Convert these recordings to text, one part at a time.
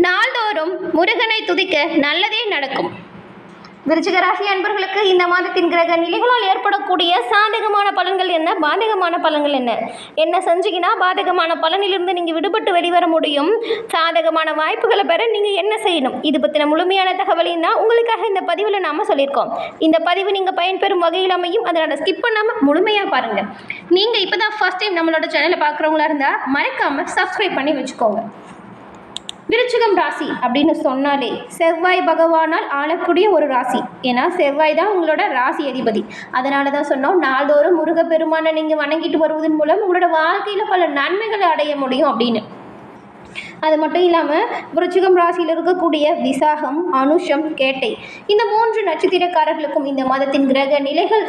நாள்தோறும் முருகனை துதிக்க நல்லதே நடக்கும். விருச்சிக ராசி அன்பர்களுக்கு இந்த மாதத்தின் கிரக நிலைகளால் ஏற்படக்கூடிய சாதகமான பலன்கள் என்ன, பாதகமான பலன்கள் என்ன, என்ன செஞ்சீங்கன்னா பாதகமான பலனிலிருந்து நீங்கள் விடுபட்டு வெளிவர முடியும், சாதகமான வாய்ப்புகளை பெற நீங்கள் என்ன செய்யணும், இது பற்றின முழுமையான தகவலையும் தான் உங்களுக்காக இந்த பதிவில் நாம் சொல்லியிருக்கோம். இந்த பதிவு நீங்கள் பயன்பெறும் வகையில் அமையும், அதனால் ஸ்கிப் பண்ணாமல் முழுமையாக பாருங்கள். நீங்கள் இப்போ தான் ஃபர்ஸ்ட் டைம் நம்மளோட சேனலை பார்க்குறவங்களா இருந்தால் மறக்காமல் சப்ஸ்கிரைப் பண்ணி வச்சுக்கோங்க. விருச்சிகம் ராசி அப்படின்னு சொன்னாலே செவ்வாய் பகவானால் ஆளக்கூடிய ஒரு ராசி. ஏன்னா செவ்வாய் தான் உங்களோட ராசி அதிபதி. அதனால தான் சொன்னோம், நாள்தோறும் முருகப்பெருமானை நீங்கள் வணங்கிட்டு வருவதன் மூலம் உங்களோட வாழ்க்கையில் பல நன்மைகளை அடைய முடியும் அப்படின்னு. அது மட்டும் இல்லாமல் விருச்சிகம் ராசியில் இருக்கக்கூடிய விசாகம், அனுஷம், கேட்டை இந்த 3 நட்சத்திரக்காரர்களுக்கும் இந்த மாதத்தின் கிரக நிலைகள்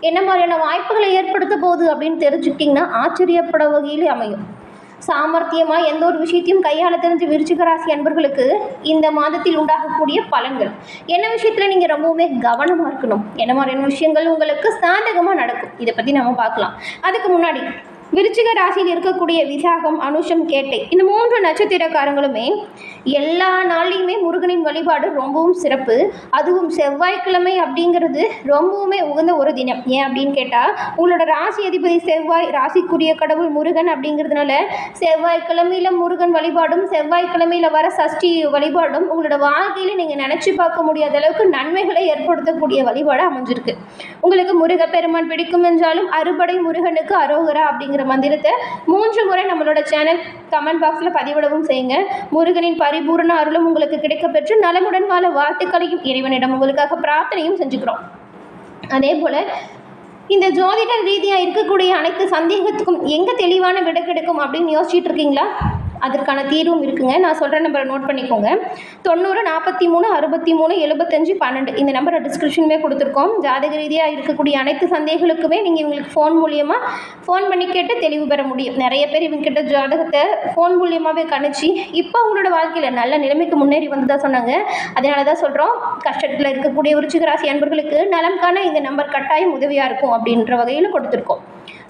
என்ன மாதிரியான வாய்ப்புகளை ஏற்படுத்த போகுது அப்படின்னு தெரிஞ்சுக்கிட்டிங்கன்னா ஆச்சரியப்பட வகையில் அமையும். சாமர்த்தியமாக எந்த ஒரு விஷயத்தையும் கையாள தெரிஞ்ச விருச்சிக ராசி அன்பர்களுக்கு இந்த மாதத்தில் உண்டாகக்கூடிய பலன்கள் என்ன விஷயத்தில் நீங்கள் ரொம்பவுமே கவனமாக இருக்கணும், என்ன மாதிரியான விஷயங்கள் உங்களுக்கு சாதகமாக நடக்கும், இதை பற்றி நம்ம பார்க்கலாம். அதுக்கு முன்னாடி விருச்சிக ராசியில் இருக்கக்கூடிய விசாகம், அனுஷம், கேட்டை இந்த 3 நட்சத்திரக்காரங்களுமே எல்லா நாள்லையுமே முருகனின் வழிபாடு ரொம்பவும் சிறப்பு. அதுவும் செவ்வாய்க்கிழமை அப்படிங்கிறது ரொம்பவுமே உகந்த ஒரு தினம். ஏன் அப்படின்னு கேட்டால் உங்களோட ராசி அதிபதி செவ்வாய், ராசிக்குரிய கடவுள் முருகன் அப்படிங்கிறதுனால செவ்வாய்க்கிழமையில் முருகன் வழிபாடும் செவ்வாய்க்கிழமையில் வர சஷ்டி வழிபாடும் உங்களோட வாழ்க்கையில் நீங்கள் நினச்சி பார்க்க முடியாத அளவுக்கு நன்மைகளை ஏற்படுத்தக்கூடிய வழிபாடு அமைஞ்சிருக்கு. உங்களுக்கு முருகப்பெருமான் பிடிக்கும் என்றாலும் அறுபடை முருகனுக்கு அரோகரா அப்படிங்கிற மந்திரத்தை 3 முறை நம்மளோட சேனல் கமெண்ட் பாக்ஸில் பதிவிடவும் செய்யுங்க. முருகனின் பரிபூர்ண அருளும் உங்களுக்கு கிடைக்க பெற்று நலமுடன் வாழ வாழ்த்துக்களையும் இறைவனிடம் உங்களுக்காக பிரார்த்தனையும் செஞ்சுக்கிறோம். அதே போல் இந்த ஜோதிட ரீதியாக இருக்கக்கூடிய அனைத்து சந்தேகத்துக்கும் எங்கே தெளிவான விடை கிடைக்கும் அப்படின்னு யோசிச்சுட்டு இருக்கீங்களா? அதற்கான தீர்வும் இருக்குங்க. நான் சொல்கிற நம்பரை நோட் பண்ணிக்கோங்க. 90 43 63 75 12 இந்த நம்பரை டிஸ்கிரிப்ஷனுமே கொடுத்துருக்கோம். ஜாதக ரீதியாக இருக்கக்கூடிய அனைத்து சந்தேகங்களுக்குமே நீங்கள் இவங்களுக்கு ஃபோன் பண்ணி கேட்டு தெளிவு பெற முடியும். நிறைய பேர் இவங்ககிட்ட ஜாதகத்தை ஃபோன் மூலியமாகவே கணிச்சு இப்போ அவங்களோட வாழ்க்கையில் நல்ல நிலைமைக்கு முன்னேறி வந்ததாக சொன்னாங்க. அதனால தான் சொல்கிறோம், கஷ்டத்தில் இருக்கக்கூடிய விருச்சிக ராசி அன்பர்களுக்கு நலம்கான இந்த நம்பர் கட்டாயம் உதவியாக இருக்கும் அப்படின்ற வகையில் கொடுத்துருக்கோம்.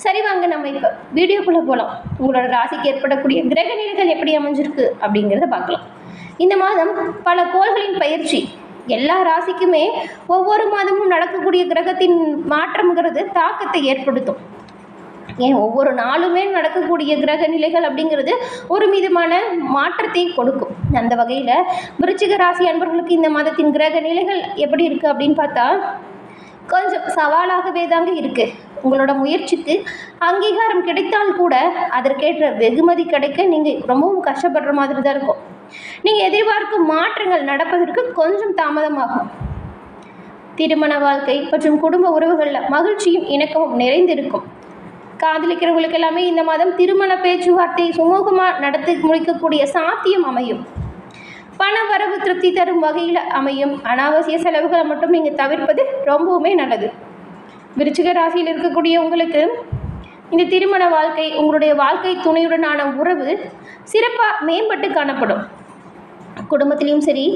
சரி, வாங்க நம்ம இப்போ வீடியோக்குள்ளே போகலாம். உங்களோட ராசிக்கு ஏற்படக்கூடிய கிரக நிலைகள் எப்படி அமைஞ்சிருக்கு அப்படிங்கிறத பார்க்கலாம். இந்த மாதம் பல கோள்களின் பயிற்சி எல்லா ராசிக்குமே ஒவ்வொரு மாதமும் நடக்கக்கூடிய கிரகத்தின் மாற்றம்ங்கிறது தாக்கத்தை ஏற்படுத்தும். ஏன் ஒவ்வொரு நாளுமே நடக்கக்கூடிய கிரக நிலைகள் அப்படிங்கிறது ஒரு விதமான மாற்றத்தை கொடுக்கும். அந்த வகையில் விருச்சிக ராசி அன்பர்களுக்கு இந்த மாதத்தின் கிரக நிலைகள் எப்படி இருக்குது அப்படின்னு பார்த்தா கொஞ்சம் சவாலாகவே தாங்க இருக்குது. உங்களோட முயற்சிக்கு அங்கீகாரம் கிடைத்தால் கூட அதற்கேற்ற வெகுமதி கிடைக்க நீங்கள் ரொம்பவும் கஷ்டப்படுற மாதிரி தான் இருக்கும். நீங்கள் எதிர்பார்க்கும் மாற்றங்கள் நடப்பதற்கு கொஞ்சம் தாமதமாகும். திருமண வாழ்க்கை மற்றும் குடும்ப உறவுகளில் மகிழ்ச்சியும் இணக்கமும் நிறைந்திருக்கும். காதலிக்கிறவங்களுக்கு எல்லாமே இந்த மாதம் திருமண பேச்சுவார்த்தை சுமூகமாக நடத்தி முடிக்கக்கூடிய சாத்தியம் அமையும். பண வரவு திருப்தி தரும் வகையில் அமையும். அனாவசிய செலவுகளை மட்டும் நீங்கள் தவிர்ப்பது ரொம்பவுமே நல்லது. விருச்சிக ராசியில் இருக்கக்கூடிய உங்களுக்கு இந்த திருமண வாழ்க்கை, உங்களுடைய வாழ்க்கை துணையுடனான உறவு சிறப்பாக மேம்பட்டு காணப்படும். குடும்பத்திலையும் சரி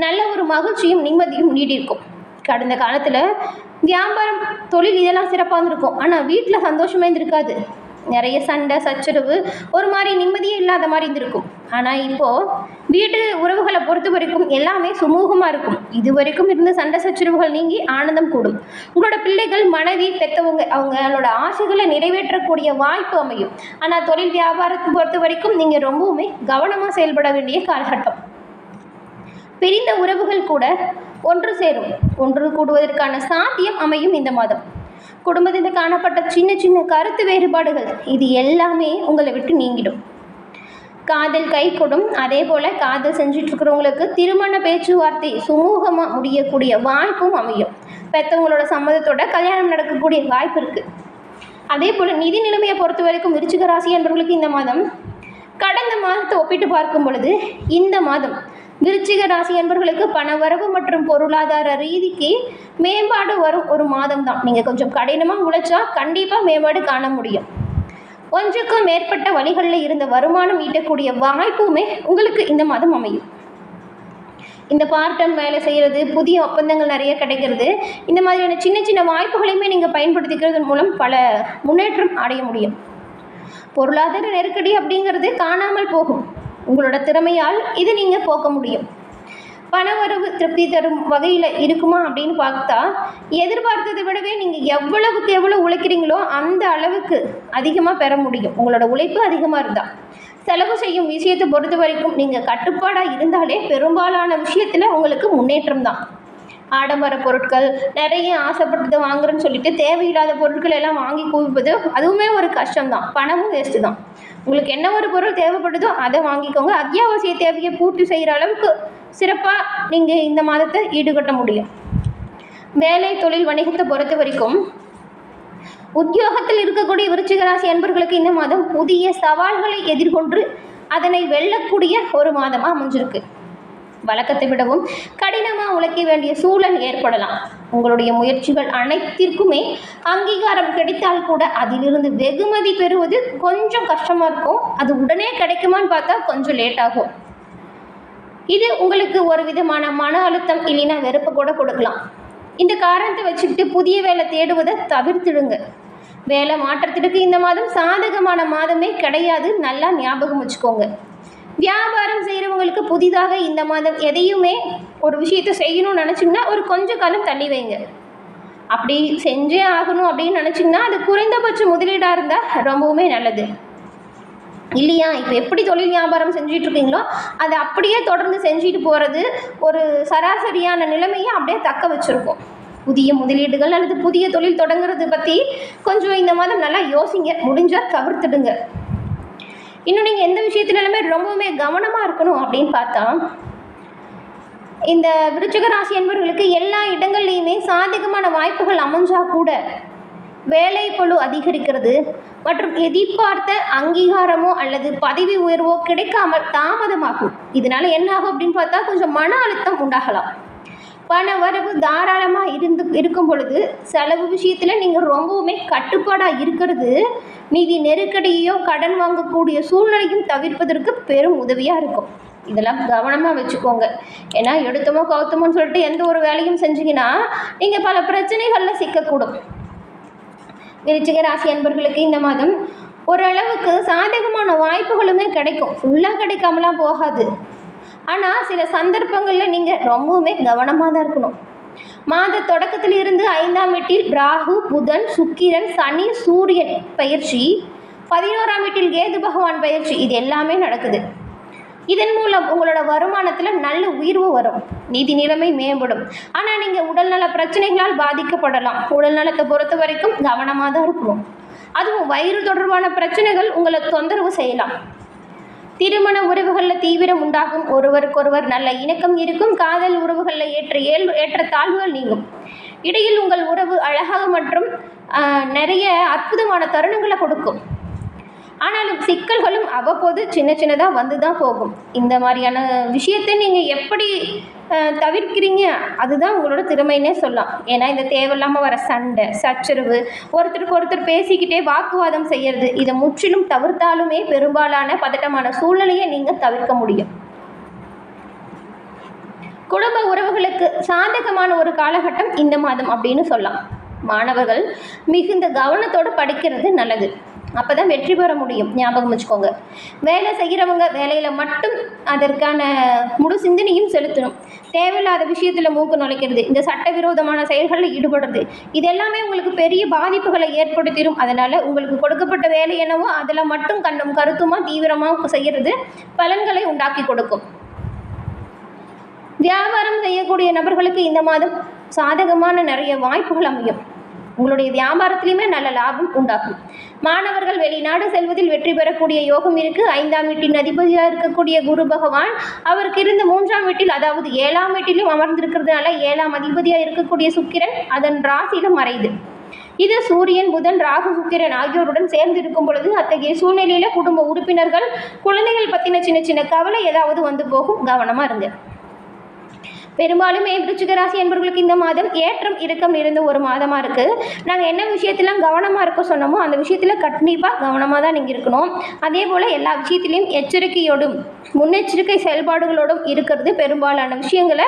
நல்ல ஒரு மகிழ்ச்சியும் நிம்மதியும் நீடிருக்கும். கடந்த காலத்தில் வியாபாரம், தொழில் இதெல்லாம் சிறப்பாக இருந்திருக்கும். ஆனால் வீட்டில் சந்தோஷமே இருந்திருக்காது. நிறைய சண்டை சச்சரவு, ஒரு மாதிரி நிம்மதியே இல்லாத மாதிரி இருந்திருக்கும். ஆனால் இப்போது வீட்டு உறவுகளை பொறுத்த வரைக்கும் எல்லாமே சுமூகமாக இருக்கும். இது வரைக்கும் இருந்த சண்டை சச்சரவுகள் நீங்கி ஆனந்தம் கூடும். உங்களோட பிள்ளைகள், மனைவி, பெற்றவங்க அவங்களோட ஆசைகளை நிறைவேற்றக்கூடிய வாய்ப்பு அமையும். ஆனால் தொழில் வியாபாரத்தை பொறுத்த வரைக்கும் நீங்கள் ரொம்பவுமே கவனமாக செயல்பட வேண்டிய காலகட்டம். பிரிந்த உறவுகள் கூட ஒன்று சேரும். ஒன்று கூடுவதற்கான சாத்தியம் அமையும் இந்த மாதம். குடும்பத்தில் காணப்பட்ட சின்ன சின்ன கருத்து வேறுபாடுகள் இது எல்லாமே உங்களை விட்டு நீங்கிடும். காதல் கை கொடும். அதே போல் காதல் செஞ்சிட்ருக்கிறவங்களுக்கு திருமண பேச்சுவார்த்தை சுமூகமாக முடியக்கூடிய வாய்ப்பும் அமையும். பெற்றவங்களோட சம்மதத்தோட கல்யாணம் நடக்கக்கூடிய வாய்ப்பு இருக்குது. அதே போல் நிதி நிலைமையை பொறுத்த வரைக்கும் விருச்சிக ராசி என்பவர்களுக்கு இந்த மாதம் கடந்த மாதத்தை ஒப்பிட்டு பார்க்கும் பொழுது இந்த மாதம் விருச்சிக ராசி என்பவர்களுக்கு பணவரவு மற்றும் பொருளாதார ரீதிக்கு மேம்பாடு வரும் ஒரு மாதம் தான். நீங்கள் கொஞ்சம் கடினமாக உழைச்சா கண்டிப்பாக மேம்பாடு காண முடியும். ஒன்றுக்கும் மேற்பட்ட வழிகளில் இருந்த வருமானம் ஈட்டக்கூடிய வாய்ப்புமே உங்களுக்கு இந்த மாதம் அமையும். இந்த பார்ட் டைம் வேலை செய்கிறது, புதிய ஒப்பந்தங்கள் நிறைய கிடைக்கிறது, இந்த மாதிரியான சின்ன சின்ன வாய்ப்புகளையுமே நீங்கள் பயன்படுத்திக்கிறது மூலம் பல முன்னேற்றம் அடைய முடியும். பொருளாதார நெருக்கடி அப்படிங்கிறது காணாமல் போகும். உங்களோட திறமையால் இது நீங்கள் போக்க முடியும். பணவரவு திருப்தி தரும் வகையில் இருக்குமா அப்படின்னு பார்த்தா, எதிர்பார்த்ததை விடவே நீங்கள் எவ்வளவுக்கு எவ்வளோ உழைக்கிறீங்களோ அந்த அளவுக்கு அதிகமாக பெற முடியும். உங்களோட உழைப்பு அதிகமாக இருந்தால். செலவு செய்யும் விஷயத்தை பொறுத்த வரைக்கும் நீங்கள் கட்டுப்பாடாக இருந்தாலே பெரும்பாலான விஷயத்தில் உங்களுக்கு முன்னேற்றம் தான். ஆடம்பர பொருட்கள் நிறைய ஆசைப்பட்டதை வாங்குறேன்னு சொல்லிட்டு தேவையில்லாத பொருட்கள் எல்லாம் வாங்கி குவிப்பது அதுவுமே ஒரு கஷ்டம்தான், பணமும் வேஸ்ட்டு தான். உங்களுக்கு என்ன ஒரு பொருள் தேவைப்படுதோ அதை வாங்கிக்கோங்க. அத்தியாவசிய தேவையை பூர்த்தி செய்கிற அளவுக்கு சிறப்பாக நீங்கள் இந்த மாதத்தை ஈடுகட்ட முடியும். வேலை தொழில் வணிகத்தை பொறுத்த வரைக்கும் உத்தியோகத்தில் இருக்கக்கூடிய விருச்சிக ராசி அன்பர்களுக்கு இந்த மாதம் புதிய சவால்களை எதிர்கொண்டு அதனை வெல்லக்கூடிய ஒரு மாதமாக அமைஞ்சிருக்கு. வழக்கத்தை விடவும் கடினமாக உழைக்க வேண்டிய சூழல் ஏற்படலாம். உங்களுடைய முயற்சிகள் அனைத்திற்குமே அங்கீகாரம் கிடைத்தால் கூட அதிலிருந்து வெகுமதி பெறுவது கொஞ்சம் கஷ்டமாக இருக்கும். அது உடனே கிடைக்குமான்னு பார்த்தா கொஞ்சம் லேட் ஆகும். இது உங்களுக்கு ஒரு விதமான மன அழுத்தம் இல்லைன்னா வெறுப்பு கூட கொடுக்கலாம். இந்த காரணத்தை வச்சுக்கிட்டு புதிய வேலை தேடுவதை தவிர்த்துடுங்க. வேலை மாற்றத்திற்கு இந்த மாதம் சாதகமான மாதமே கிடையாது, நல்லா ஞாபகம் வச்சுக்கோங்க. வியாபாரம் செய்கிறவங்களுக்கு புதிதாக இந்த மாதம் எதையுமே ஒரு விஷயத்தை செய்யணும்னு நினச்சிங்கன்னா ஒரு கொஞ்ச காலம் தள்ளி வைங்க. அப்படி செஞ்சே ஆகணும் அப்படின்னு நினச்சிங்கன்னா அது குறைந்தபட்ச முதலீடாக இருந்தால் ரொம்பவுமே நல்லது. இல்லையா, இப்போ எப்படி தொழில் வியாபாரம் செஞ்சுட்டு இருக்கீங்களோ அதை அப்படியே தொடர்ந்து செஞ்சுட்டு போகிறது ஒரு சராசரியான நிலைமையை அப்படியே தக்க வச்சுருக்கோம். புதிய முதலீடுகள் அல்லது புதிய தொழில் தொடங்குறது பற்றி கொஞ்சம் இந்த மாதம் நல்லா யோசிங்க, முடிஞ்சால் தவிர்த்துடுங்க. இன்னும் நீங்கள் எந்த விஷயத்துலையுமே ரொம்பவுமே கவனமாக இருக்கணும் அப்படின்னு பார்த்தா, இந்த விருச்சிக ராசி என்பவர்களுக்கு எல்லா இடங்கள்லையுமே சாதகமான வாய்ப்புகள் அமைஞ்சால் கூட வேலை பளு அதிகரிக்கிறது மற்றும் எதிர்பார்த்த அங்கீகாரமோ அல்லது பதவி உயர்வோ கிடைக்காமல் தாமதமாகும். இதனால் என்ன ஆகும் அப்படின்னு பார்த்தா கொஞ்சம் மன அழுத்தம் உண்டாகலாம். பண வரவு தாராளமாக இருக்கும் பொழுது செலவு விஷயத்தில் நீங்கள் ரொம்பவுமே கட்டுப்பாடாக இருக்கிறது நிதி நெருக்கடியோ கடன் வாங்கக்கூடிய சூழ்நிலையும் தவிர்ப்பதற்கு பெரும் உதவியாக இருக்கும். இதெல்லாம் கவனமாக வச்சுக்கோங்க. ஏன்னா எடுத்தமோ கவுத்தமோன்னு சொல்லிட்டு எந்த ஒரு வேலையும் செஞ்சீங்கன்னா நீங்கள் பல பிரச்சனைகளில் சிக்கக்கூடும். விருச்சிக ராசி அன்பர்களுக்கு இந்த மாதம் ஓரளவுக்கு சாதகமான வாய்ப்புகளுமே கிடைக்கும், ஃபுல்லாக கிடைக்காமலாம் போகாது. ஆனால் சில சந்தர்ப்பங்களில் நீங்கள் ரொம்பவுமே கவனமாக தான் இருக்கணும். மாத தொடக்கத்தில் இருந்து 5ஆம் வீட்டில் ராகு, புதன், சுக்கிரன், சனி, சூரியன் பயிற்சி, 11ஆம் வீட்டில் கேது பகவான் பயிற்சி, இது எல்லாமே நடக்குது. இதன் மூலம் உங்களோட வருமானத்தில் நல்ல உயர்வு வரும், நிதி நிலைமை மேம்படும். ஆனால் நீங்கள் உடல்நல பிரச்சனைகளால் பாதிக்கப்படலாம். உடல்நலத்தை பொறுத்த வரைக்கும் கவனமாக தான் இருக்கணும். அதுவும் வயிறு தொடர்பான பிரச்சனைகள் உங்களை தொந்தரவு செய்யலாம். திருமண உறவுகளில் தீவிரம் உண்டாகும், ஒருவருக்கொருவர் நல்ல இணக்கம் இருக்கும், காதல் உறவுகளில் ஏற்ற தாழ்வுகள் நீங்கும். இடையில் உங்கள் உறவு அழகாக மற்றும் நிறைய அற்புதமான தருணங்களை கொடுக்கும். ஆனாலும் சிக்கல்களும் அவ்வப்போது சின்ன சின்னதாக வந்து தான் போகும். இந்த மாதிரியான விஷயத்தை நீங்கள் எப்படி தவிர்க்கிறீங்க அதுதான் உங்களோட திறமைன்னே சொல்லலாம். ஏன்னா இந்த தேவையில்லாமல் வர சண்டை சச்சரவு, ஒருத்தருக்கு ஒருத்தர் பேசிக்கிட்டே வாக்குவாதம் செய்கிறது, இதை முற்றிலும் தவிர்த்தாலுமே பெரும்பாலான பதட்டமான சூழ்நிலையை நீங்கள் தவிர்க்க முடியும். குடும்ப உறவுகளுக்கு சாதகமான ஒரு காலகட்டம் இந்த மாதம் அப்படின்னு சொல்லலாம். மாணவர்கள் மிகுந்த கவனத்தோடு படிக்கிறது நல்லது, அப்போ தான் வெற்றி பெற முடியும், ஞாபகம் வச்சுக்கோங்க. வேலை செய்கிறவங்க வேலையில் மட்டும் அதற்கான முழு சிந்தனையும் செலுத்தணும். தேவையில்லாத விஷயத்தில் மூக்கு நுழைக்கிறது, இந்த சட்டவிரோதமான செயல்களில் ஈடுபடுறது, இது எல்லாமே உங்களுக்கு பெரிய பாதிப்புகளை ஏற்படுத்திடும். அதனால் உங்களுக்கு கொடுக்கப்பட்ட வேலை என்னவோ அதில் மட்டும் கண்ணும் கருத்துமாக தீவிரமாக செய்கிறது பலன்களை உண்டாக்கி கொடுக்கும். வியாபாரம் செய்யக்கூடிய நபர்களுக்கு இந்த மாதம் சாதகமான நிறைய வாய்ப்புகள் அமையும். உங்களுடைய வியாபாரத்திலையுமே நல்ல லாபம் உண்டாகும். மாணவர்கள் வெளிநாடு செல்வதில் வெற்றி பெறக்கூடிய யோகம் இருக்குது. 5ஆம் வீட்டின் அதிபதியாக இருக்கக்கூடிய குரு பகவான் அவருக்கு இருந்த 3ஆம் வீட்டில், அதாவது 7ஆம் வீட்டிலும் அமர்ந்திருக்கிறதுனால 7ஆம் அதிபதியாக இருக்கக்கூடிய சுக்கிரன் அதன் ராசியில் மறையுது. இது சூரியன், புதன், ராகு, சுக்கிரன் ஆகியோருடன் சேர்ந்து இருக்கும் பொழுது அத்தகைய சூழ்நிலையில் குடும்ப உறுப்பினர்கள் குழந்தைகள் பற்றின சின்ன சின்ன கவலை ஏதாவது வந்து போகும், கவனமாக இருங்க. பெரும்பாலுமே விருச்சிக ராசி என்பவர்களுக்கு இந்த மாதம் ஏற்றம் இறக்கம் நிறைந்த ஒரு மாதமாக இருக்குது. நாங்கள் என்ன விஷயத்திலாம் கவனமாக இருக்க சொன்னோமோ அந்த விஷயத்தில் கண்டிப்பாக கவனமாக தான் நீங்கள் இருக்கணும். அதே போல் எல்லா விஷயத்திலையும் எச்சரிக்கையோடும் முன்னெச்சரிக்கை செயல்பாடுகளோடும் இருக்கிறது பெரும்பாலான விஷயங்களை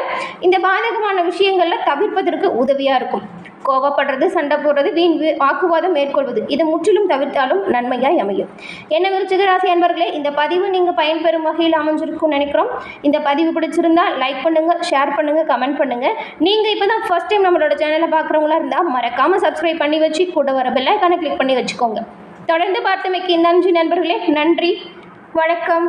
இந்த பாதகமான விஷயங்களில் தவிர்ப்பதற்கு உதவியாக இருக்கும். கோபப்படுறது, சண்டை போடுறது, வீண் வாக்குவாதம் மேற்கொள்வது இது முற்றிலும் தவிர்த்தாலும் நன்மையாய் அமையும். என்ன விருச்சிக ராசி அன்பர்களே, இந்த பதிவு நீங்கள் பயன்பெறும் வகையில் அமைஞ்சிருக்கும்னு நினைக்கிறோம். இந்த பதிவு பிடிச்சிருந்தா லைக் பண்ணுங்கள், ஷேர் பண்ணுங்கள், கமெண்ட் பண்ணுங்கள். நீங்கள் இப்போ தான் ஃபர்ஸ்ட் டைம் நம்மளோட சேனலை பார்க்குறவங்களா இருந்தால் மறக்காமல் சப்ஸ்கிரைப் பண்ணி வச்சு கூட வர பெல் ஐகானை கிளிக் பண்ணி வச்சுக்கோங்க. தொடர்ந்து பார்த்தமைக்கு நன்றி நண்பர்களே. நன்றி, வணக்கம்.